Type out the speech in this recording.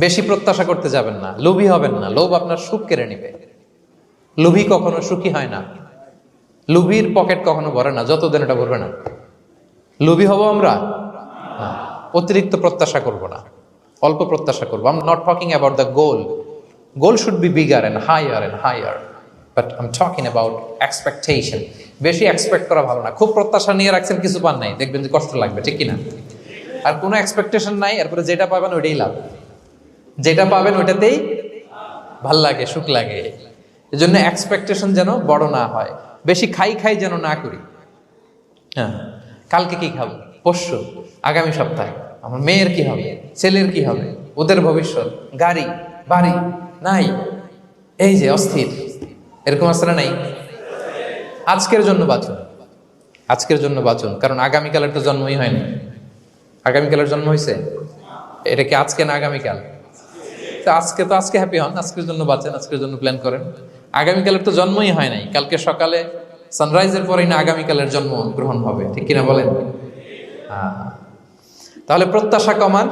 বেশি প্রত্যাশা করতে যাবেন না, লোভী হবেন না। লোভ আপনার সুখ কেড়ে নিবে। লোভী কখনো সুখী হয় না। লোভীর পকেট কখনো ভরে না, যতদিন এটা ভরবে না। লোভী হব আমরা না। অতিরিক্ত প্রত্যাশা করব না, অল্প প্রত্যাশা করবো। I am not talking about the goal. Goal should be bigger and higher, but I am talking about expectation. বেশি এক্সপেক্ট করা ভালো না। খুব প্রত্যাশা নিয়ে রাখছেন, কিছু পান নাই, দেখবেন যে কষ্ট লাগবে, ঠিক কিনা? আর কোনো এক্সপেকটেশন নাই, এরপরে যেটা পাবেন ওইটাই লাভ। যেটা পাবেন ওইটাতেই ভাল লাগে, সুখ লাগে। এই জন্য এক্সপেকটেশন যেন বড় না হয়। বেশি খাই যেন না করি। হ্যাঁ, কালকে কি খাবো, পরশু, আগামী সপ্তাহে আমার মেয়ের কি হবে, ছেলের কি হবে, ওদের ভবিষ্যৎ, গাড়ি বাড়ি নাই, এই যে অস্থির। এরকম আসলে নাই। আজকের জন্য বাঁচুন, আজকের জন্য বাঁচুন, কারণ আগামীকালের তো জন্মই হয়নি। আগামীকালের জন্ম হয়েছে, এটা কি আজকে না আগামীকাল? আজকে হ্যাপি হন, আজকের জন্য বাঁচেন, আজকের জন্য প্ল্যান করেন। আগামীকালের তো জন্মই হয় নাই। কালকে সকালে সানরাইজের পরেই না আগামীকালের জন্ম গ্রহণ হবে, ঠিক কিনা বলেন? তাহলে প্রত্যাশা কমান।